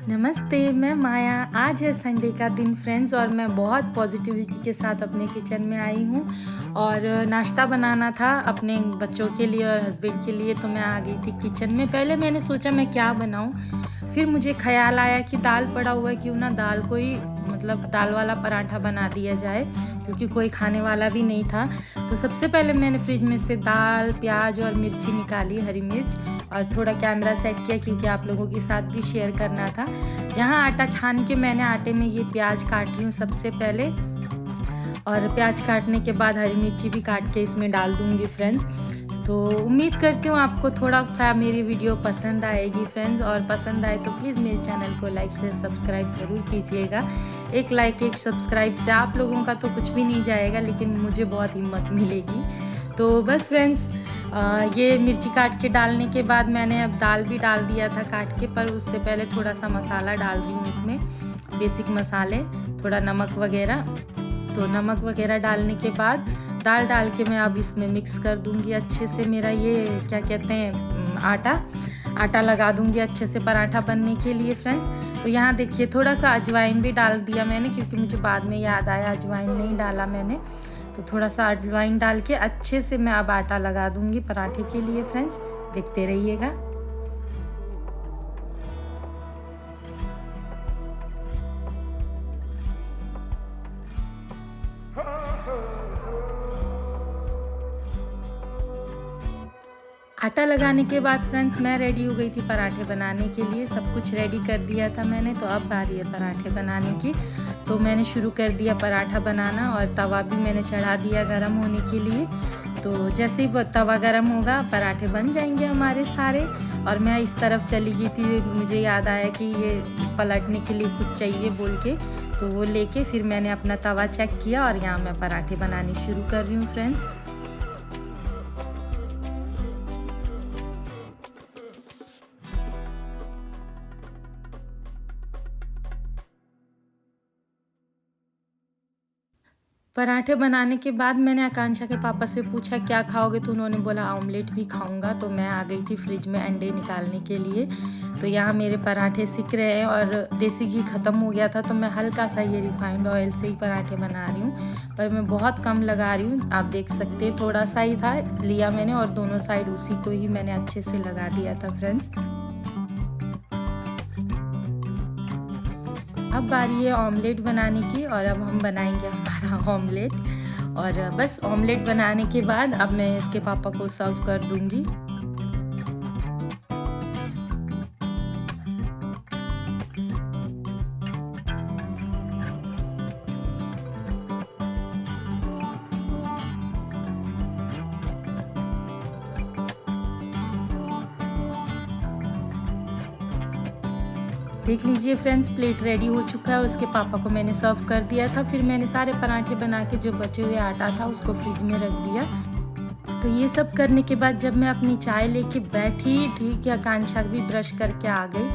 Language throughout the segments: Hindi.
नमस्ते, मैं माया। आज है संडे का दिन फ्रेंड्स और मैं बहुत पॉजिटिविटी के साथ अपने किचन में आई हूँ और नाश्ता बनाना था अपने बच्चों के लिए और हस्बैंड के लिए। तो मैं आ गई थी किचन में। पहले मैंने सोचा मैं क्या बनाऊँ, फिर मुझे ख़्याल आया कि दाल पड़ा हुआ है, क्यों ना दाल को ही दाल वाला पराठा बना दिया जाए, क्योंकि कोई खाने वाला भी नहीं था। तो सबसे पहले मैंने फ्रिज में से दाल, प्याज और मिर्ची निकाली, हरी मिर्च, और थोड़ा कैमरा सेट किया क्योंकि आप लोगों के साथ भी शेयर करना था। यहाँ आटा छान के मैंने आटे में ये प्याज काट रही हूँ सबसे पहले, और प्याज काटने के बाद हरी मिर्ची भी काट के इसमें डाल दूँगी फ्रेंड्स। तो उम्मीद करती हूँ आपको थोड़ा सा मेरी वीडियो पसंद आएगी फ्रेंड्स, और पसंद आए तो प्लीज़ मेरे चैनल को लाइक से सब्सक्राइब ज़रूर कीजिएगा। एक लाइक एक सब्सक्राइब से आप लोगों का तो कुछ भी नहीं जाएगा, लेकिन मुझे बहुत हिम्मत मिलेगी। तो बस फ्रेंड्स, ये मिर्ची काट के डालने के बाद मैंने अब दाल भी डाल दिया था काट के, पर उससे पहले थोड़ा सा मसाला डाल रही हूँ इसमें, बेसिक मसाले, थोड़ा नमक वगैरह। तो नमक वगैरह डालने के बाद दाल डाल के मैं अब इसमें मिक्स कर दूँगी अच्छे से। मेरा ये क्या कहते हैं, आटा लगा दूँगी अच्छे से पराठा बनने के लिए फ्रेंड्स। तो यहाँ देखिए थोड़ा सा अजवाइन भी डाल दिया मैंने, क्योंकि मुझे बाद में याद आया अजवाइन नहीं डाला मैंने। तो थोड़ा सा अजवाइन डाल के अच्छे से मैं अब आटा लगा दूँगी पराठे के लिए फ्रेंड्स, देखते रहिएगा। आटा लगाने के बाद फ्रेंड्स मैं रेडी हो गई थी पराठे बनाने के लिए। सब कुछ रेडी कर दिया था मैंने। तो अब बारी है पराठे बनाने की। तो मैंने शुरू कर दिया पराठा बनाना, और तवा भी मैंने चढ़ा दिया गरम होने के लिए। तो जैसे ही तवा गरम होगा पराठे बन जाएंगे हमारे सारे। और मैं इस तरफ चली गई थी, मुझे याद आया कि ये पलटने के लिए कुछ चाहिए बोल के, तो वो लेके फिर मैंने अपना तवा चेक किया और यहाँ मैं पराठे बनाने शुरू कर रही हूँ फ्रेंड्स। पराठे बनाने के बाद मैंने आकांक्षा के पापा से पूछा क्या खाओगे, तो उन्होंने बोला ऑमलेट भी खाऊंगा। तो मैं आ गई थी फ्रिज में अंडे निकालने के लिए। तो यहाँ मेरे पराठे सिक रहे हैं और देसी घी ख़त्म हो गया था, तो मैं हल्का सा ये रिफाइंड ऑयल से ही पराठे बना रही हूँ, पर मैं बहुत कम लगा रही हूँ। आप देख सकते हैं थोड़ा सा ही था लिया मैंने, और दोनों साइड उसी को ही मैंने अच्छे से लगा दिया था फ्रेंड्स। अब बारी है ऑमलेट बनाने की, और अब हम बनाएंगे हमारा ऑमलेट। और बस ऑमलेट बनाने के बाद अब मैं इसके पापा को सर्व कर दूंगी। देख लीजिए फ्रेंड्स, प्लेट रेडी हो चुका है। उसके पापा को मैंने सर्व कर दिया था। फिर मैंने सारे पराठे बना के जो बचे हुए आटा था उसको फ्रिज में रख दिया। तो ये सब करने के बाद जब मैं अपनी चाय लेके बैठी थी कि आकांक्षा भी ब्रश करके आ गई,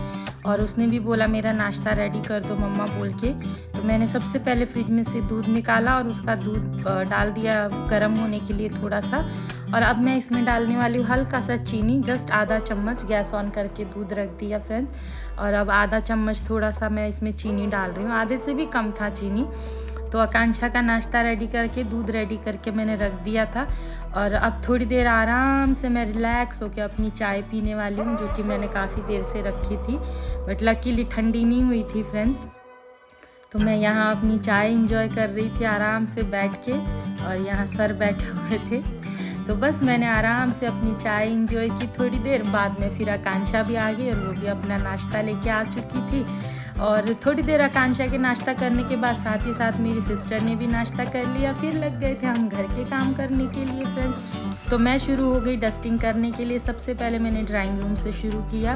और उसने भी बोला मेरा नाश्ता रेडी कर दो मम्मा बोल के। तो मैंने सबसे पहले फ्रिज में से दूध निकाला और उसका दूध डाल दिया गर्म होने के लिए थोड़ा सा। और अब मैं इसमें डालने वाली हूँ हल्का सा चीनी, जस्ट आधा चम्मच। गैस ऑन करके दूध रख दिया फ्रेंड्स, और अब आधा चम्मच थोड़ा सा मैं इसमें चीनी डाल रही हूँ, आधे से भी कम था चीनी। तो आकांक्षा का नाश्ता रेडी करके दूध रेडी करके मैंने रख दिया था, और अब थोड़ी देर आराम से मैं रिलैक्स होकर अपनी चाय पीने वाली हूँ, जो कि मैंने काफ़ी देर से रखी थी, बट लकीली ठंडी नहीं हुई थी फ्रेंड्स। तो मैं यहाँ अपनी चाय इंजॉय कर रही थी आराम से बैठ के, और यहाँ सर बैठे हुए थे। तो बस मैंने आराम से अपनी चाय इंजॉय की थोड़ी देर। बाद में फिर आकांक्षा भी आ गई और वो भी अपना नाश्ता लेके आ चुकी थी। और थोड़ी देर आकांक्षा के नाश्ता करने के बाद साथ ही साथ मेरी सिस्टर ने भी नाश्ता कर लिया। फिर लग गए थे हम घर के काम करने के लिए फ्रेंड्स। तो मैं शुरू हो गई डस्टिंग करने के लिए। सबसे पहले मैंने ड्राइंग रूम से शुरू किया,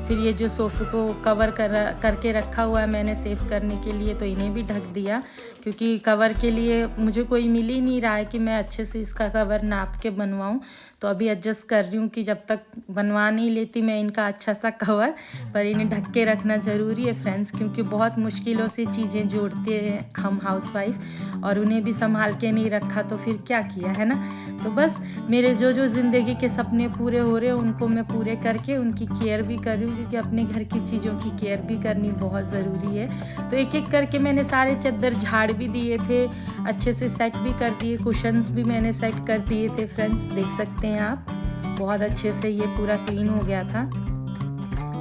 फिर ये जो सोफ़े को कवर करके रखा हुआ है मैंने सेव करने के लिए, तो इन्हें भी ढक दिया, क्योंकि कवर के लिए मुझे कोई मिल ही नहीं रहा है कि मैं अच्छे से इसका कवर नाप के बनवाऊँ। तो अभी एडजस्ट कर रही हूँ कि जब तक बनवा नहीं लेती मैं इनका अच्छा सा कवर, पर इन्हें ढक के रखना ज़रूरी है फ्रेंड्स, क्योंकि बहुत मुश्किलों से चीज़ें जोड़ते हैं हम हाउसवाइफ, और उन्हें भी संभाल के नहीं रखा तो फिर क्या किया, है ना। तो बस मेरे जो ज़िंदगी के सपने पूरे हो रहे हैं उनको मैं पूरे करके उनकी केयर भी कर रही हूँ, क्योंकि अपने घर की चीज़ों की केयर भी करनी बहुत ज़रूरी है। तो एक एक करके मैंने सारे चद्दर झाड़ भी दिए थे, अच्छे से सेट भी कर दिए, कुशन्स भी मैंने सेट कर दिए थे फ्रेंड्स, देख सकते हैं आप। बहुत अच्छे से ये पूरा क्लीन हो गया था।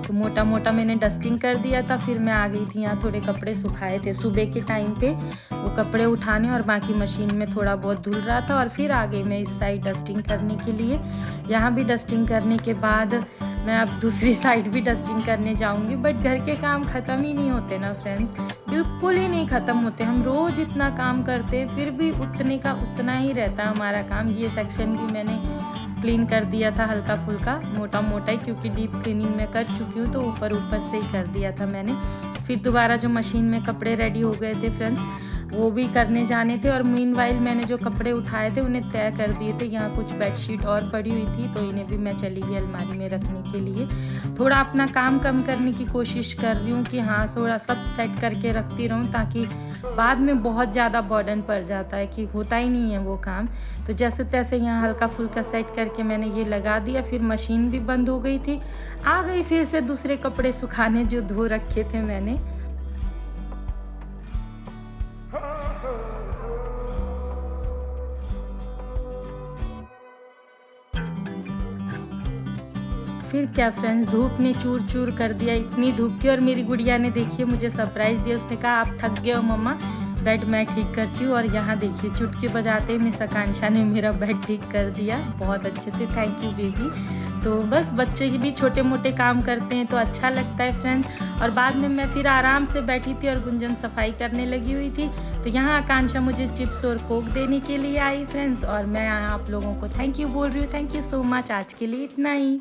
तो मोटा मोटा मैंने डस्टिंग कर दिया था। फिर मैं आ गई थी, यहाँ थोड़े कपड़े सुखाए थे सुबह के टाइम पे, वो कपड़े उठाने, और बाकी मशीन में थोड़ा बहुत धुल रहा था। और फिर आ गई मैं इस साइड डस्टिंग करने के लिए। यहाँ भी डस्टिंग करने के बाद मैं अब दूसरी साइड भी डस्टिंग करने जाऊँगी। बट घर के काम ख़त्म ही नहीं होते ना फ्रेंड्स, बिल्कुल ही नहीं ख़त्म होते। हम रोज़ इतना काम करते हैं, फिर भी उतने का उतना ही रहता है हमारा काम। ये सेक्शन भी मैंने क्लीन कर दिया था हल्का फुल्का, मोटा मोटा ही, क्योंकि डीप क्लीनिंग मैं कर चुकी हूँ, तो ऊपर ऊपर से ही कर दिया था मैंने। फिर दोबारा जो मशीन में कपड़े रेडी हो गए थे फ्रेंड्स, वो भी करने जाने थे। और मीनवाइल मैंने जो कपड़े उठाए थे उन्हें तय कर दिए थे। यहाँ कुछ बेडशीट और पड़ी हुई थी, तो इन्हें भी मैं चली गई अलमारी में रखने के लिए। थोड़ा अपना काम कम करने की कोशिश कर रही हूँ कि हाँ थोड़ा सब सेट करके रखती रहूँ, ताकि बाद में बहुत ज़्यादा बर्डन पड़ जाता है कि होता ही नहीं है वो काम। तो जैसे तैसे यहाँ हल्का फुल्का सेट करके मैंने ये लगा दिया। फिर मशीन भी बंद हो गई थी, आ गई फिर से दूसरे कपड़े सुखाने जो धो रखे थे मैंने। फिर क्या फ्रेंड्स, धूप ने चूर चूर कर दिया, इतनी धूप थी। और मेरी गुड़िया ने देखिए मुझे सरप्राइज़ दिया, उसने कहा आप थक गए हो मम्मा, बेड मैं ठीक करती हूँ। और यहाँ देखिए चुटकी बजाते ही मिस आकांक्षा ने मेरा बेड ठीक कर दिया बहुत अच्छे से, थैंक यू बेबी। तो बस बच्चे भी छोटे मोटे काम करते हैं तो अच्छा लगता है फ्रेंड्स। और बाद में मैं फिर आराम से बैठी थी और गुंजन सफाई करने लगी हुई थी। तो यहाँ आकांक्षा मुझे चिप्स और कोक देने के लिए आई फ्रेंड्स, और मैं यहाँ आप लोगों को थैंक यू बोल रही हूँ। थैंक यू सो मच, आज के लिए इतना ही।